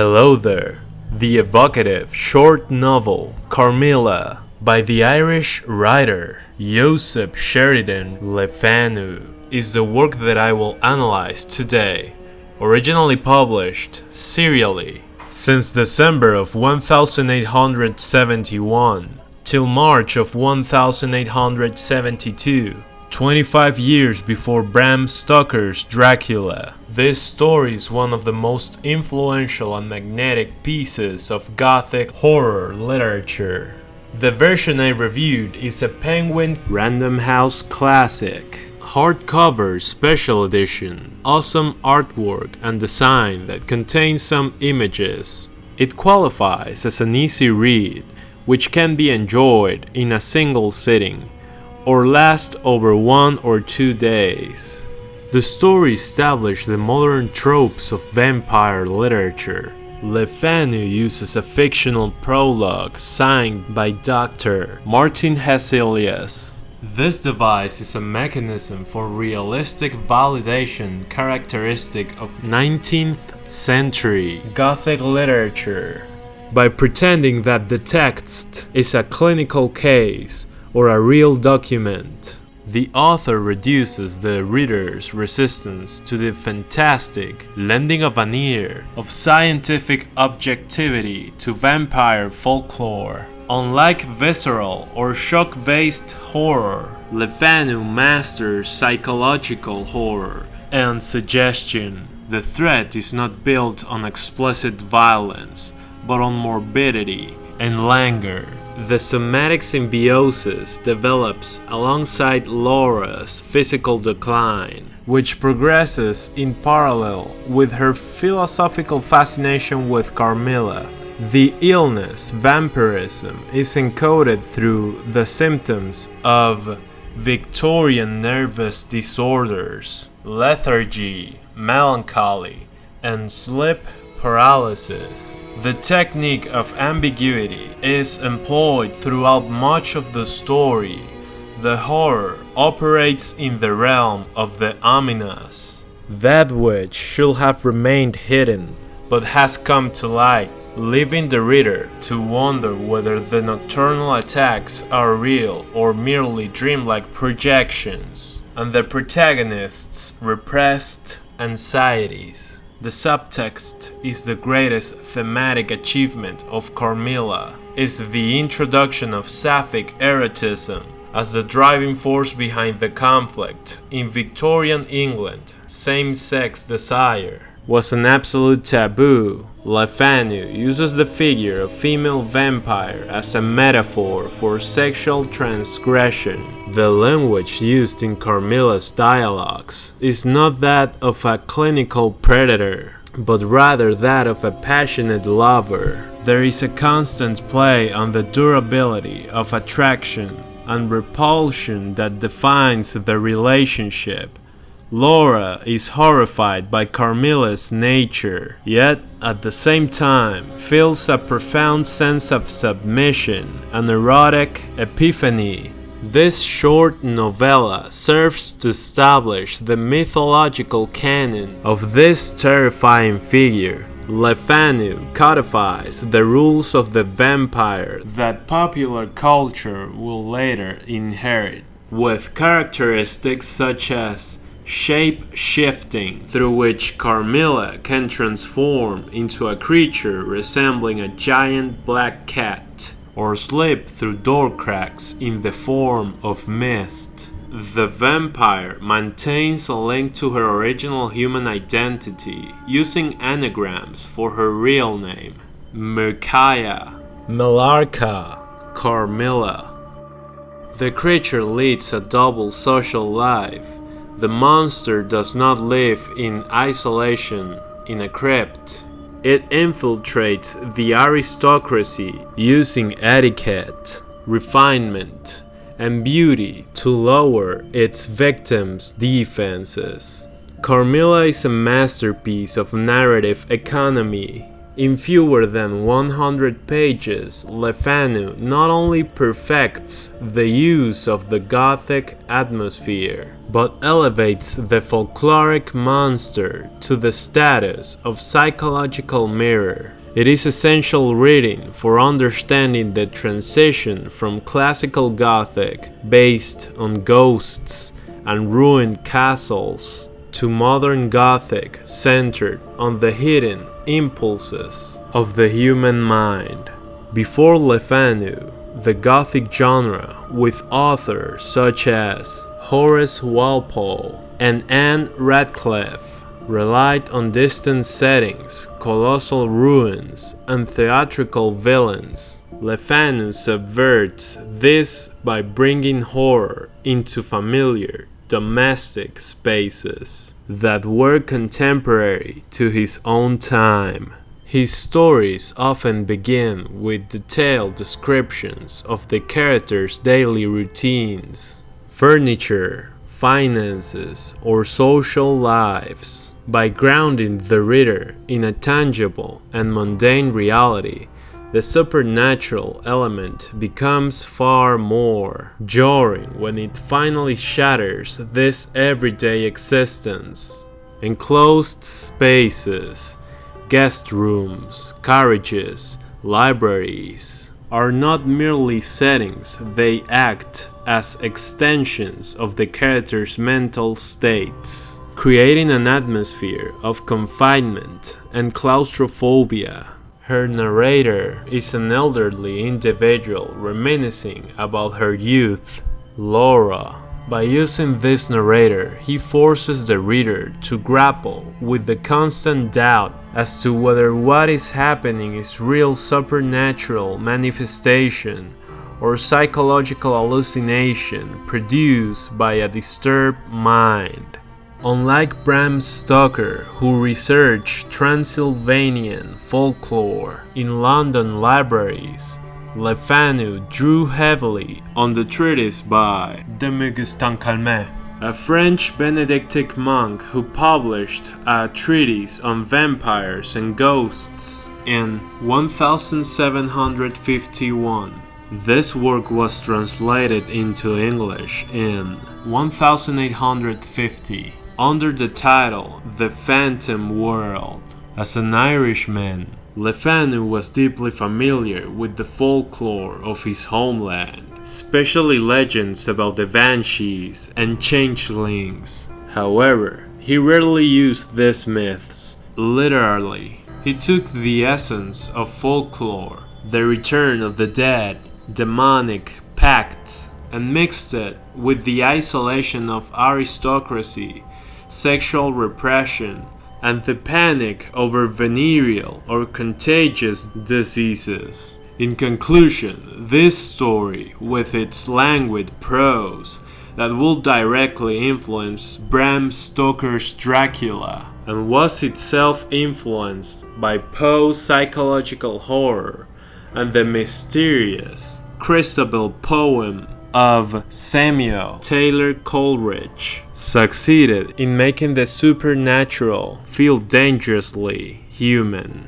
Hello there. The evocative short novel Carmilla by the Irish writer Sheridan Le Fanu is the work that I will analyze today, originally published serially since December of 1871 till March of 1872. 25 years before Bram Stoker's Dracula. This story is one of the most influential and magnetic pieces of Gothic horror literature. The version I reviewed is a Penguin Random House classic, hardcover special edition, awesome artwork and design that contains some images. It qualifies as an easy read, which can be enjoyed in a single sitting or last over 1 or 2 days. The story established the modern tropes of vampire literature. Le Fanu uses a fictional prologue signed by Dr. Martin Hesselius. This device is a mechanism for realistic validation characteristic of 19th century Gothic literature. By pretending that the text is a clinical case or a real document, the author reduces the reader's resistance to the fantastic, lending of an ear of scientific objectivity to vampire folklore. Unlike visceral or shock-based horror, Le Fanu masters psychological horror and suggestion. The threat is not built on explicit violence, but on morbidity and languor. The somatic symbiosis develops alongside Laura's physical decline, which progresses in parallel with her philosophical fascination with Carmilla. The illness, vampirism, is encoded through the symptoms of Victorian nervous disorders, lethargy, melancholy, and sleep paralysis. The technique of ambiguity is employed throughout much of the story. The horror operates in the realm of the ominous, that which should have remained hidden but has come to light, leaving the reader to wonder whether the nocturnal attacks are real or merely dreamlike projections, and the protagonist's repressed anxieties. The subtext is the greatest thematic achievement of Carmilla, is the introduction of sapphic erotism as the driving force behind the conflict. In Victorian England, same-sex desire was an absolute taboo. Le Fanu uses the figure of female vampire as a metaphor for sexual transgression. The language used in Carmilla's dialogues is not that of a clinical predator, but rather that of a passionate lover. There is a constant play on the durability of attraction and repulsion that defines the relationship. Laura is horrified by Carmilla's nature, yet at the same time feels a profound sense of submission, an erotic epiphany. This short novella serves to establish the mythological canon of this terrifying figure. Le Fanu codifies the rules of the vampire that popular culture will later inherit, with characteristics such as shape-shifting, through which Carmilla can transform into a creature resembling a giant black cat, or slip through door cracks in the form of mist. The vampire maintains a link to her original human identity, using anagrams for her real name: Mirkaya, Melarka, Carmilla. The creature leads a double social life. The monster does not live in isolation in a crypt. It infiltrates the aristocracy using etiquette, refinement, and beauty to lower its victims' defenses. Carmilla is a masterpiece of narrative economy. In fewer than 100 pages, Le Fanu not only perfects the use of the Gothic atmosphere, but elevates the folkloric monster to the status of psychological mirror. It is essential reading for understanding the transition from classical Gothic, based on ghosts and ruined castles, to modern Gothic, centered on the hidden impulses of the human mind. Before Le Fanu, the Gothic genre, with authors such as Horace Walpole and Anne Radcliffe, relied on distant settings, colossal ruins, and theatrical villains. Le Fanu subverts this by bringing horror into familiar, domestic spaces that were contemporary to his own time. His stories often begin with detailed descriptions of the characters' daily routines, furniture, finances, or social lives. By grounding the reader in a tangible and mundane reality, the supernatural element becomes far more jarring when it finally shatters this everyday existence. Enclosed spaces, guest rooms, carriages, libraries are not merely settings, they act as extensions of the character's mental states, creating an atmosphere of confinement and claustrophobia. Her narrator is an elderly individual reminiscing about her youth, Laura. By using this narrator, he forces the reader to grapple with the constant doubt as to whether what is happening is real supernatural manifestation or psychological hallucination produced by a disturbed mind. Unlike Bram Stoker, who researched Transylvanian folklore in London libraries, Le Fanu drew heavily on the treatise by Augustin Calmet, a French Benedictine monk who published a treatise on vampires and ghosts in 1751. This work was translated into English in 1850. Under the title The Phantom World. As an Irishman, Le Fanu was deeply familiar with the folklore of his homeland, especially legends about the banshees and changelings. However, he rarely used these myths literally. He took the essence of folklore, the return of the dead, demonic pacts, and mixed it with the isolation of aristocracy, sexual repression, and the panic over venereal or contagious diseases. In conclusion, this story, with its languid prose that will directly influence Bram Stoker's Dracula, and was itself influenced by Poe's psychological horror and the mysterious Christabel poem of Samuel Taylor Coleridge, succeeded in making the supernatural feel dangerously human.